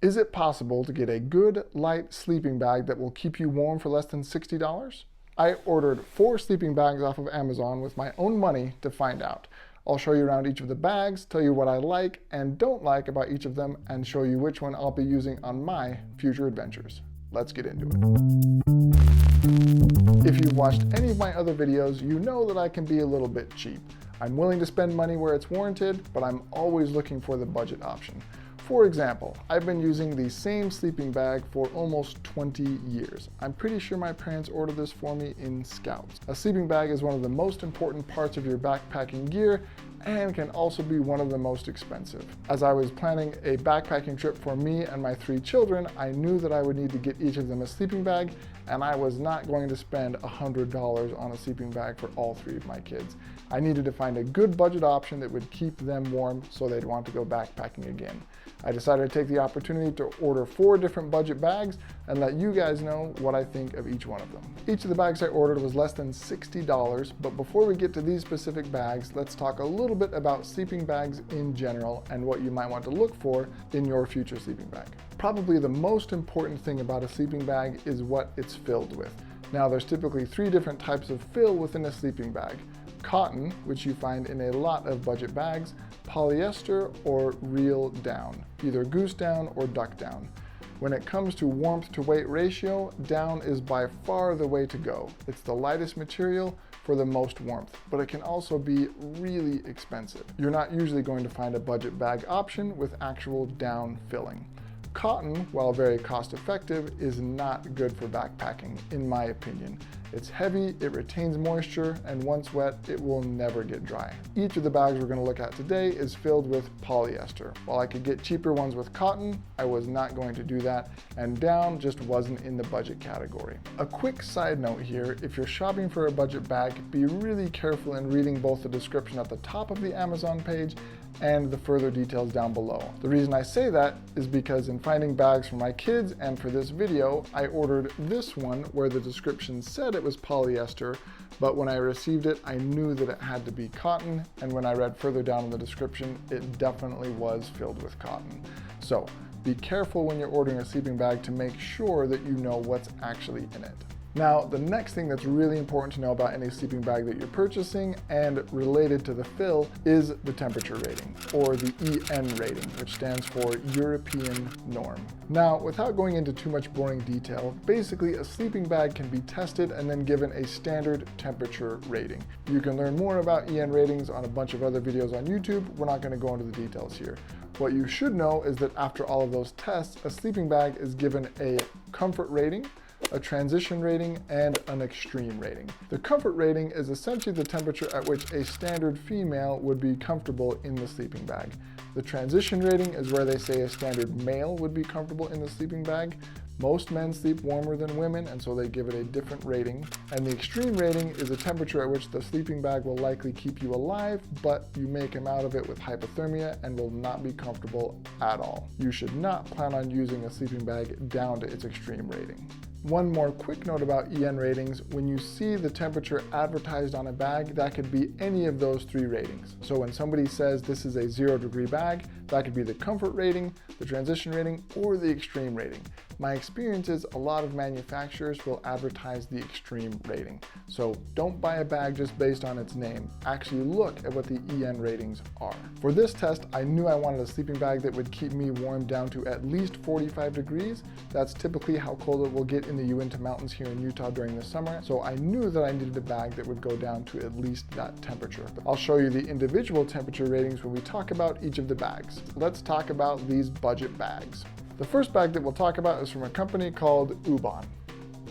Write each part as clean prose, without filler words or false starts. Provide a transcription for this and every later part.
Is it possible to get a good, light sleeping bag that will keep you warm for less than $60? I ordered 4 sleeping bags off of Amazon with my own money to find out. I'll show you around each of the bags, tell you what I like and don't like about each of them, and show you which one I'll be using on my future adventures. Let's get into it. If you've watched any of my other videos, you know that I can be a little bit cheap. I'm willing to spend money where it's warranted, but I'm always looking for the budget option. For example, I've been using the same sleeping bag for almost 20 years. I'm pretty sure my parents ordered this for me in Scouts. A sleeping bag is one of the most important parts of your backpacking gear and can also be one of the most expensive. As I was planning a backpacking trip for me and my 3 children, I knew that I would need to get each of them a sleeping bag, and I was not going to spend $100 on a sleeping bag for all 3 of my kids. I needed to find a good budget option that would keep them warm so they'd want to go backpacking again. I decided to take the opportunity to order 4 different budget bags and let you guys know what I think of each one of them. Each of the bags I ordered was less than $60, but before we get to these specific bags, let's talk a little bit about sleeping bags in general and what you might want to look for in your future sleeping bag. Probably the most important thing about a sleeping bag is what it's filled with. Now, there's typically 3 different types of fill within a sleeping bag. Cotton, which you find in a lot of budget bags, polyester, or real down, either goose down or duck down. When it comes to warmth to weight ratio, down is by far the way to go. It's the lightest material for the most warmth, but it can also be really expensive. You're not usually going to find a budget bag option with actual down filling. Cotton, while very cost effective, is not good for backpacking, in my opinion. It's heavy, it retains moisture, and once wet, it will never get dry. Each of the bags we're going to look at today is filled with polyester. While I could get cheaper ones with cotton, I was not going to do that, and down just wasn't in the budget category. A quick side note here, if you're shopping for a budget bag, be really careful in reading both the description at the top of the Amazon page and the further details down below. The reason I say that is because in finding bags for my kids and for this video, I ordered this one where the description said it was polyester, but when I received it, I knew that it had to be cotton, and when I read further down in the description, it definitely was filled with cotton. So be careful when you're ordering a sleeping bag to make sure that you know what's actually in it. Now, the next thing that's really important to know about any sleeping bag that you're purchasing and related to the fill is the temperature rating, or the EN rating, which stands for European norm. Now, without going into too much boring detail, basically a sleeping bag can be tested and then given a standard temperature rating. You can learn more about EN ratings on a bunch of other videos on YouTube. We're not going to go into the details here. What you should know is that after all of those tests, a sleeping bag is given a comfort rating, a transition rating, and an extreme rating. The comfort rating is essentially the temperature at which a standard female would be comfortable in the sleeping bag. The transition rating is where they say a standard male would be comfortable in the sleeping bag. Most men sleep warmer than women, and so they give it a different rating. And the extreme rating is a temperature at which the sleeping bag will likely keep you alive, but you may come out of it with hypothermia and will not be comfortable at all. You should not plan on using a sleeping bag down to its extreme rating. One more quick note about EN ratings: when you see the temperature advertised on a bag, that could be any of those 3 ratings. So when somebody says this is a 0-degree bag, that could be the comfort rating, the transition rating, or the extreme rating. My experience is a lot of manufacturers will advertise the extreme rating. So don't buy a bag just based on its name. Actually look at what the EN ratings are. For this test, I knew I wanted a sleeping bag that would keep me warm down to at least 45 degrees. That's typically how cold it will get in the Uinta Mountains here in Utah during the summer. So I knew that I needed a bag that would go down to at least that temperature. I'll show you the individual temperature ratings when we talk about each of the bags. Let's talk about these budget bags. The first bag that we'll talk about is from a company called Ubon.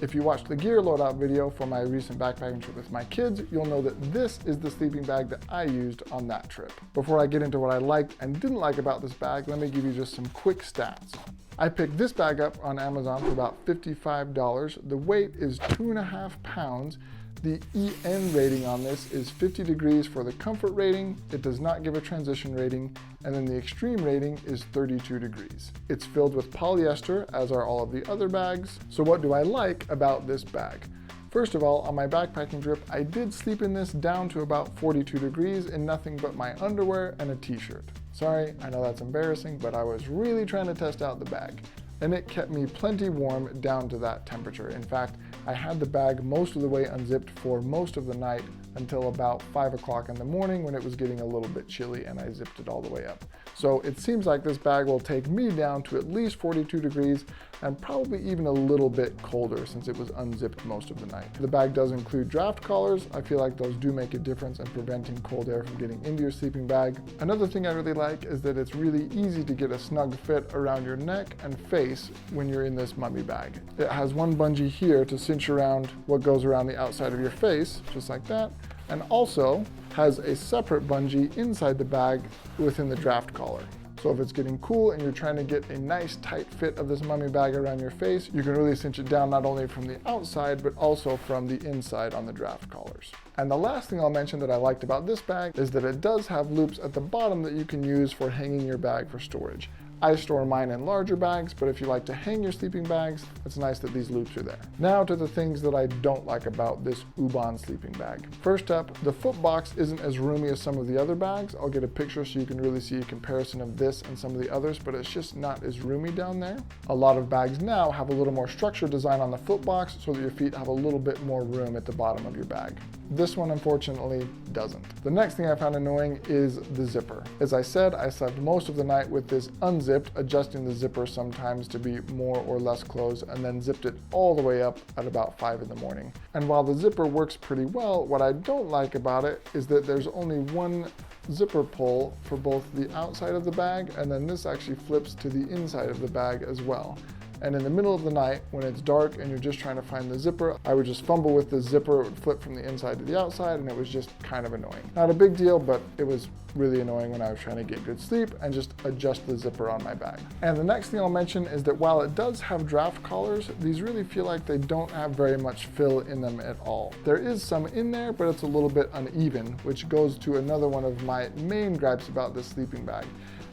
If you watched the gear loadout video for my recent backpacking trip with my kids, you'll know that this is the sleeping bag that I used on that trip. Before I get into what I liked and didn't like about this bag, let me give you just some quick stats. I picked this bag up on Amazon for about $55. The weight is 2.5 pounds. The EN rating on this is 50 degrees for the comfort rating. It does not give a transition rating, and then the extreme rating is 32 degrees. It's filled with polyester, as are all of the other bags. So what do I like about this bag? First of all, on my backpacking trip, I did sleep in this down to about 42 degrees in nothing but my underwear and a t-shirt. Sorry, I know that's embarrassing, but I was really trying to test out the bag. And it kept me plenty warm down to that temperature. In fact, I had the bag most of the way unzipped for most of the night until about 5 o'clock in the morning when it was getting a little bit chilly and I zipped it all the way up. So it seems like this bag will take me down to at least 42 degrees and probably even a little bit colder since it was unzipped most of the night. The bag does include draft collars. I feel like those do make a difference in preventing cold air from getting into your sleeping bag. Another thing I really like is that it's really easy to get a snug fit around your neck and face when you're in this mummy bag. It has one bungee here to cinch around what goes around the outside of your face, just like that, and also has a separate bungee inside the bag within the draft collar. So if it's getting cool and you're trying to get a nice tight fit of this mummy bag around your face, you can really cinch it down not only from the outside, but also from the inside on the draft collars. And the last thing I'll mention that I liked about this bag is that it does have loops at the bottom that you can use for hanging your bag for storage. I store mine in larger bags, but if you like to hang your sleeping bags, it's nice that these loops are there. Now to the things that I don't like about this Ubon sleeping bag. First up, the foot box isn't as roomy as some of the other bags. I'll get a picture so you can really see a comparison of this and some of the others, but it's just not as roomy down there. A lot of bags now have a little more structured design on the foot box so that your feet have a little bit more room at the bottom of your bag. This one unfortunately doesn't. The next thing I found annoying is the zipper. As I said, I slept most of the night with this unzipped, adjusting the zipper sometimes to be more or less closed, and then zipped it all the way up at about 5 in the morning. And while the zipper works pretty well, what I don't like about it is that there's only one zipper pull for both the outside of the bag, and then this actually flips to the inside of the bag as well. And in the middle of the night, when it's dark and you're just trying to find the zipper, I would just fumble with the zipper, it would flip from the inside to the outside, and it was just kind of annoying. Not a big deal, but it was really annoying when I was trying to get good sleep and just adjust the zipper on my bag. And the next thing I'll mention is that while it does have draft collars, these really feel like they don't have very much fill in them at all. There is some in there, but it's a little bit uneven, which goes to another one of my main gripes about this sleeping bag.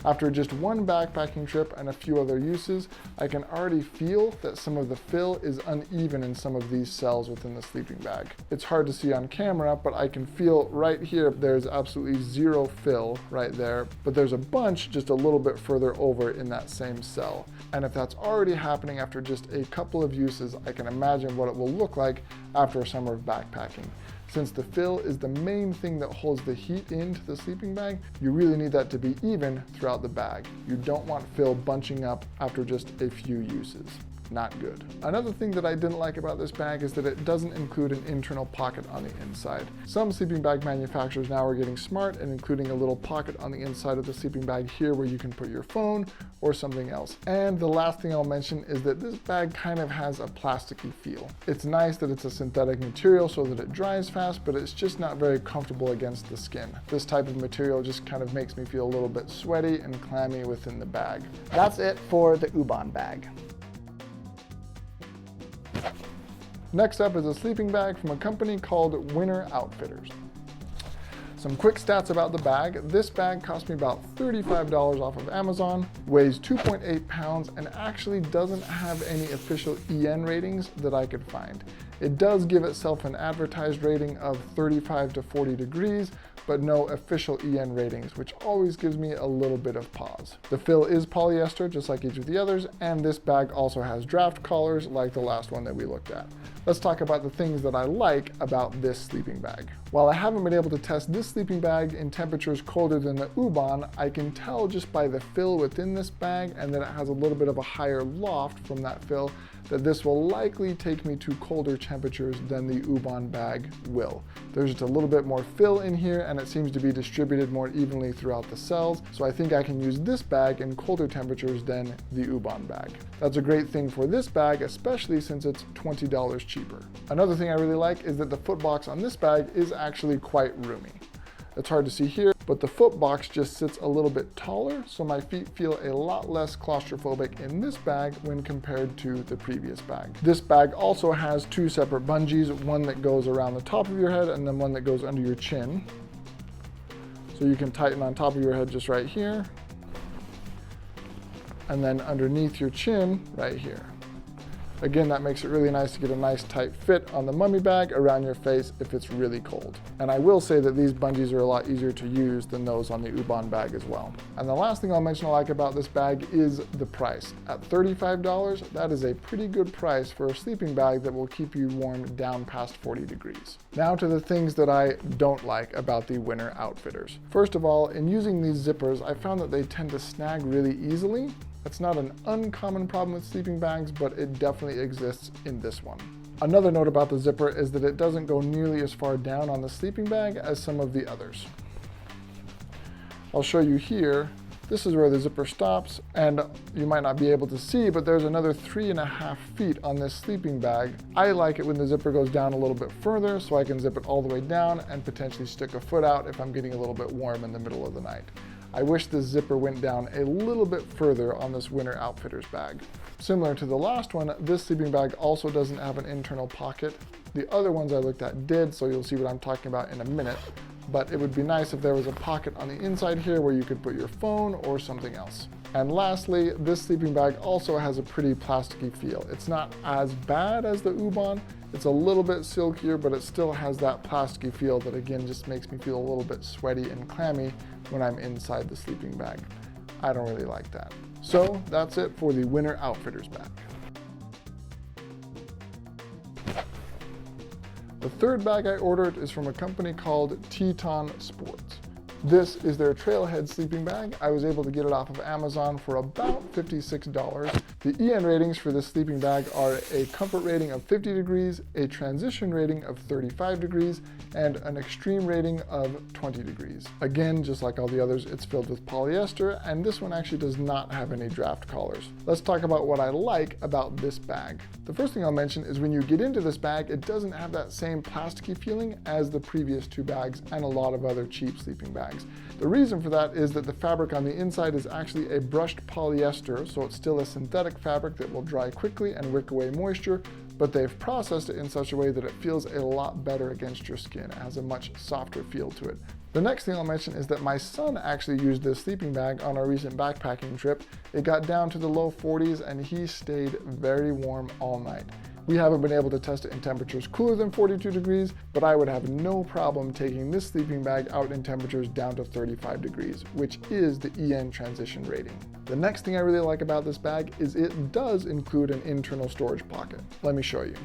After just one backpacking trip and a few other uses, I can already feel that some of the fill is uneven in some of these cells within the sleeping bag. It's hard to see on camera, but I can feel right here there's absolutely zero fill right there, but there's a bunch just a little bit further over in that same cell. And if that's already happening after just a couple of uses, I can imagine what it will look like after a summer of backpacking. Since the fill is the main thing that holds the heat into the sleeping bag, you really need that to be even throughout the bag. You don't want fill bunching up after just a few uses. Not good. Another thing that I didn't like about this bag is that it doesn't include an internal pocket on the inside. Some sleeping bag manufacturers now are getting smart and including a little pocket on the inside of the sleeping bag here where you can put your phone or something else. And the last thing I'll mention is that this bag kind of has a plasticky feel. It's nice that it's a synthetic material so that it dries fast, but it's just not very comfortable against the skin. This type of material just kind of makes me feel a little bit sweaty and clammy within the bag. That's it for the Ubon bag. Next up is a sleeping bag from a company called Winter Outfitters. Some quick stats about the bag. This bag cost me about $35 off of Amazon, weighs 2.8 pounds, and actually doesn't have any official EN ratings that I could find. It does give itself an advertised rating of 35 to 40 degrees, but no official EN ratings, which always gives me a little bit of pause. The fill is polyester, just like each of the others, and this bag also has draft collars like the last one that we looked at. Let's talk about the things that I like about this sleeping bag. While I haven't been able to test this sleeping bag in temperatures colder than the Ubon, I can tell just by the fill within this bag and that it has a little bit of a higher loft from that fill that this will likely take me to colder temperatures than the Ubon bag will. There's just a little bit more fill in here and it seems to be distributed more evenly throughout the cells, so I think I can use this bag in colder temperatures than the Ubon bag. That's a great thing for this bag, especially since it's $20 cheaper. Another thing I really like is that the foot box on this bag is actually quite roomy. It's hard to see here, but the foot box just sits a little bit taller, so my feet feel a lot less claustrophobic in this bag when compared to the previous bag. This bag also has two separate bungees, one that goes around the top of your head and then one that goes under your chin. So you can tighten on top of your head just right here, and then underneath your chin right here. Again, that makes it really nice to get a nice tight fit on the mummy bag around your face if it's really cold. And I will say that these bungees are a lot easier to use than those on the Ubon bag as well. And the last thing I'll mention I like about this bag is the price. At $35, that is a pretty good price for a sleeping bag that will keep you warm down past 40 degrees. Now to the things that I don't like about the winter outfitters. First of all, in using these zippers, I found that they tend to snag really easily. That's not an uncommon problem with sleeping bags, but it definitely exists in this one. Another note about the zipper is that it doesn't go nearly as far down on the sleeping bag as some of the others. I'll show you here. This is where the zipper stops, and you might not be able to see, but there's another 3.5 feet on this sleeping bag. I like it when the zipper goes down a little bit further so I can zip it all the way down and potentially stick a foot out if I'm getting a little bit warm in the middle of the night. I wish this zipper went down a little bit further on this winter outfitters bag. Similar to the last one, this sleeping bag also doesn't have an internal pocket. The other ones I looked at did, so you'll see what I'm talking about in a minute. But it would be nice if there was a pocket on the inside here where you could put your phone or something else. And lastly, this sleeping bag also has a pretty plasticky feel. It's not as bad as the Ubon. It's a little bit silkier, but it still has that plasticky feel that again just makes me feel a little bit sweaty and clammy when I'm inside the sleeping bag. I don't really like that. So that's it for the winter outfitters bag. The third bag I ordered is from a company called Teton Sports. This is their Trailhead sleeping bag. I was able to get it off of Amazon for about $56. The EN ratings for this sleeping bag are a comfort rating of 50 degrees, a transition rating of 35 degrees, and an extreme rating of 20 degrees. Again, just like all the others, it's filled with polyester, and this one actually does not have any draft collars. Let's talk about what I like about this bag. The first thing I'll mention is when you get into this bag, it doesn't have that same plasticky feeling as the previous two bags and a lot of other cheap sleeping bags. The reason for that is that the fabric on the inside is actually a brushed polyester, so it's still a synthetic fabric that will dry quickly and wick away moisture, but they've processed it in such a way that it feels a lot better against your skin. It has a much softer feel to it. The next thing I'll mention is that my son actually used this sleeping bag on our recent backpacking trip. It got down to the low 40s and he stayed very warm all night. We haven't been able to test it in temperatures cooler than 42 degrees, but I would have no problem taking this sleeping bag out in temperatures down to 35 degrees, which is the EN transition rating. The next thing I really like about this bag is it does include an internal storage pocket. Let me show you.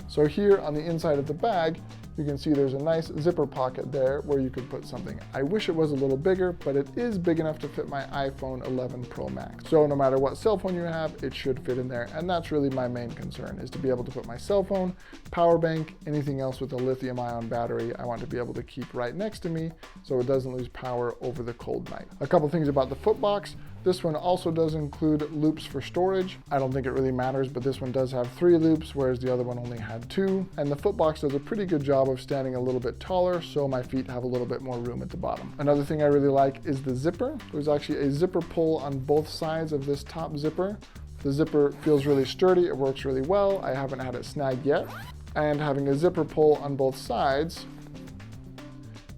So here on the inside of the bag, you can see there's a nice zipper pocket there where you could put something. I wish it was a little bigger, but it is big enough to fit my iPhone 11 Pro Max. So no matter what cell phone you have, it should fit in there. And that's really my main concern, is to be able to put my cell phone, power bank, anything else with a lithium-ion battery, I want to be able to keep right next to me so it doesn't lose power over the cold night. A couple things about the foot box. This one also does include loops for storage. I don't think it really matters, but this one does have 3 loops, whereas the other one only had 2. And the foot box does a pretty good job of standing a little bit taller, so my feet have a little bit more room at the bottom. Another thing I really like is the zipper. There's actually a zipper pull on both sides of this top zipper. The zipper feels really sturdy, it works really well. I haven't had it snag yet. And having a zipper pull on both sides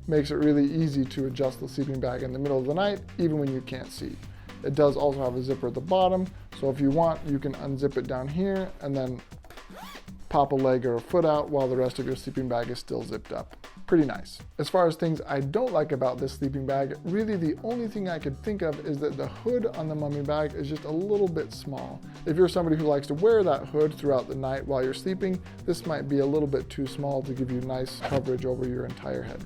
makes it really easy to adjust the sleeping bag in the middle of the night, even when you can't see. It does also have a zipper at the bottom, so if you want, you can unzip it down here and then pop a leg or a foot out while the rest of your sleeping bag is still zipped up. Pretty nice. As far as things I don't like about this sleeping bag, really the only thing I could think of is that the hood on the mummy bag is just a little bit small. If you're somebody who likes to wear that hood throughout the night while you're sleeping, this might be a little bit too small to give you nice coverage over your entire head.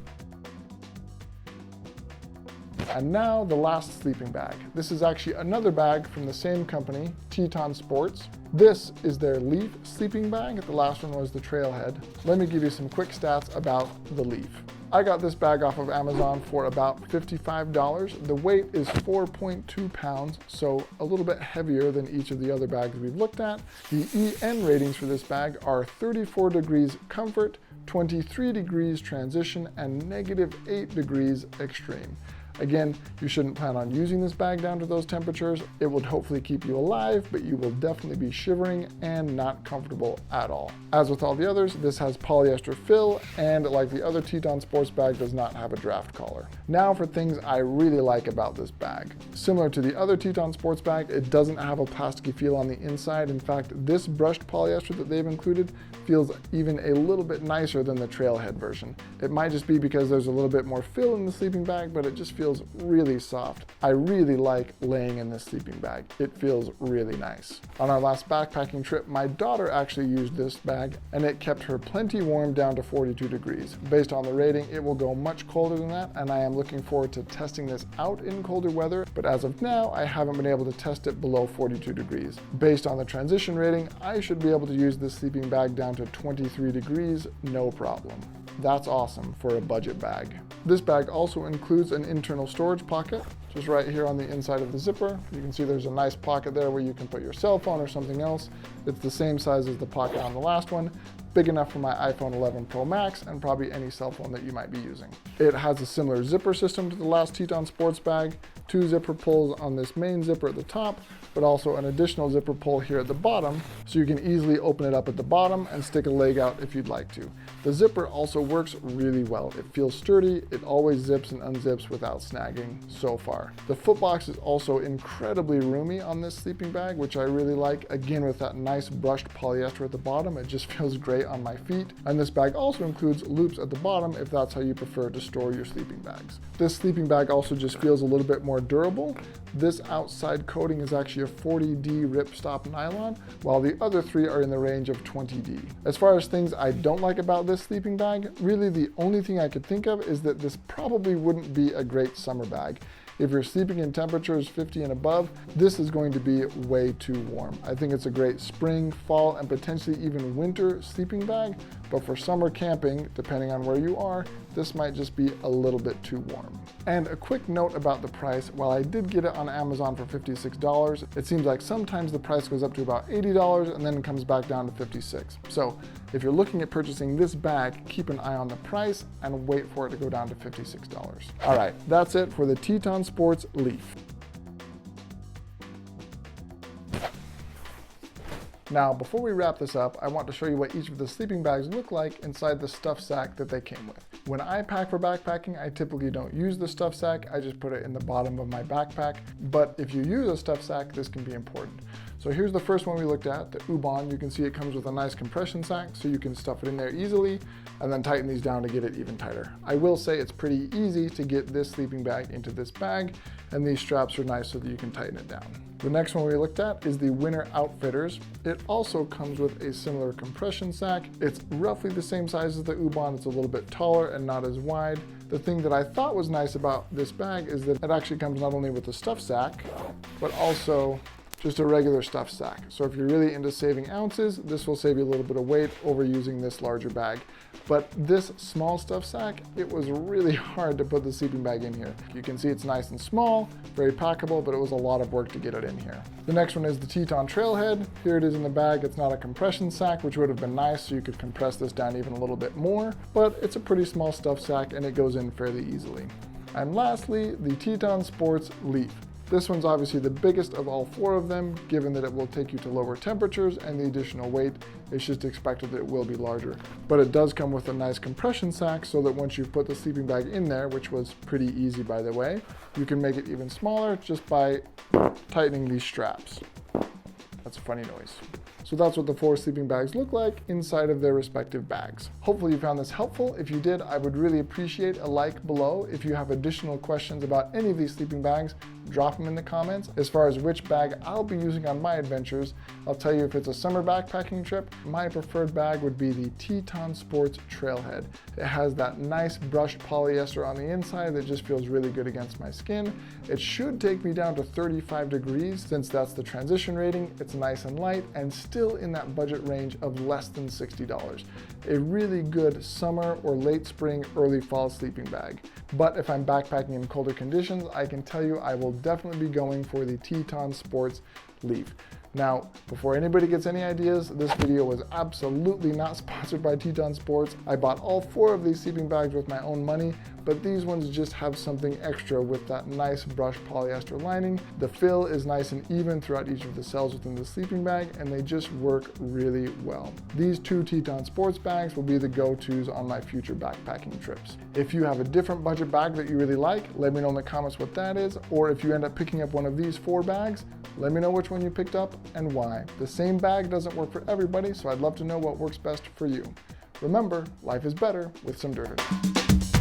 And now the last sleeping bag. This is actually another bag from the same company, Teton Sports. This is their Leef sleeping bag. The last one was the Trailhead. Let me give you some quick stats about the Leef. I got this bag off of Amazon for about $55. The weight is 4.2 pounds, so a little bit heavier than each of the other bags we've looked at. The EN ratings for this bag are 34 degrees comfort, 23 degrees transition, and -8 degrees extreme. Again, you shouldn't plan on using this bag down to those temperatures. It would hopefully keep you alive, but you will definitely be shivering and not comfortable at all. As with all the others, this has polyester fill, and like the other Teton sports bag, does not have a draft collar. Now for things I really like about this bag. Similar to the other Teton sports bag, it doesn't have a plasticky feel on the inside. In fact, this brushed polyester that they've included feels even a little bit nicer than the Trailhead version. It might just be because there's a little bit more fill in the sleeping bag, but it just feels really soft. I really like laying in this sleeping bag. It feels really nice. On our last backpacking trip, my daughter actually used this bag, and it kept her plenty warm down to 42 degrees. Based on the rating, it will go much colder than that, and I am looking forward to testing this out in colder weather, but as of now, I haven't been able to test it below 42 degrees. Based on the transition rating, I should be able to use this sleeping bag down to 23 degrees, no problem. That's awesome for a budget bag. This bag also includes an internal storage pocket, just right here on the inside of the zipper. You can see there's a nice pocket there where you can put your cell phone or something else. It's the same size as the pocket on the last one, big enough for my iPhone 11 Pro Max and probably any cell phone that you might be using. It has a similar zipper system to the last Teton sports bag, 2 zipper pulls on this main zipper at the top, but also an additional zipper pull here at the bottom, so you can easily open it up at the bottom and stick a leg out if you'd like to. The zipper also works really well. It feels sturdy, it always zips and unzips without snagging so far. The footbox is also incredibly roomy on this sleeping bag, which I really like. Again, with that nice brushed polyester at the bottom, it just feels great on my feet. And this bag also includes loops at the bottom if that's how you prefer to store your sleeping bags. This sleeping bag also just feels a little bit more durable. This outside coating is actually a 40D ripstop nylon, while the other 3 are in the range of 20D. As far as things I don't like about this sleeping bag, really the only thing I could think of is that this probably wouldn't be a great summer bag. If you're sleeping in temperatures 50 and above, this is going to be way too warm. I think it's a great spring, fall, and potentially even winter sleeping bag, but for summer camping, depending on where you are, this might just be a little bit too warm. And a quick note about the price, while I did get it on Amazon for $56, it seems like sometimes the price goes up to about $80 and then comes back down to $56. So if you're looking at purchasing this bag, keep an eye on the price and wait for it to go down to $56. All right, that's it for the Teton Sports Leef. Now, before we wrap this up, I want to show you what each of the sleeping bags look like inside the stuff sack that they came with. When I pack for backpacking, I typically don't use the stuff sack, I just put it in the bottom of my backpack. But if you use a stuff sack, this can be important. So here's the first one we looked at, the Ubon. You can see it comes with a nice compression sack, so you can stuff it in there easily, and then tighten these down to get it even tighter. I will say it's pretty easy to get this sleeping bag into this bag, and these straps are nice so that you can tighten it down. The next one we looked at is the Winter Outfitters. It also comes with a similar compression sack. It's roughly the same size as the Ubon. It's a little bit taller and not as wide. The thing that I thought was nice about this bag is that it actually comes not only with a stuff sack, but also just a regular stuff sack. So if you're really into saving ounces, this will save you a little bit of weight over using this larger bag. But this small stuff sack, it was really hard to put the sleeping bag in here. You can see it's nice and small, very packable, but it was a lot of work to get it in here. The next one is the Teton Trailhead. Here it is in the bag. It's not a compression sack, which would have been nice, so you could compress this down even a little bit more, but it's a pretty small stuff sack and it goes in fairly easily. And lastly, the Teton Sports Leef. This one's obviously the biggest of all 4 of them, given that it will take you to lower temperatures and the additional weight. It's just expected that it will be larger. But it does come with a nice compression sack so that once you've put the sleeping bag in there, which was pretty easy by the way, you can make it even smaller just by tightening these straps. That's a funny noise. So that's what the 4 sleeping bags look like inside of their respective bags. Hopefully you found this helpful. If you did, I would really appreciate a like below. If you have additional questions about any of these sleeping bags, drop them in the comments. As far as which bag I'll be using on my adventures, I'll tell you if it's a summer backpacking trip, my preferred bag would be the Teton Sports Trailhead. It has that nice brushed polyester on the inside that just feels really good against my skin. It should take me down to 35 degrees since that's the transition rating. It's nice and light and still in that budget range of less than $60. A really good summer or late spring, early fall sleeping bag. But if I'm backpacking in colder conditions, I can tell you I will definitely be going for the Teton Sports Leef. Now, before anybody gets any ideas, this video was absolutely not sponsored by Teton Sports. I bought all 4 of these sleeping bags with my own money, but these ones just have something extra with that nice brushed polyester lining. The fill is nice and even throughout each of the cells within the sleeping bag, and they just work really well. These 2 Teton Sports bags will be the go-tos on my future backpacking trips. If you have a different budget bag that you really like, let me know in the comments what that is, or if you end up picking up one of these 4 bags, let me know which one you picked up and why. The same bag doesn't work for everybody, so I'd love to know what works best for you. Remember, life is better with some dirt in it.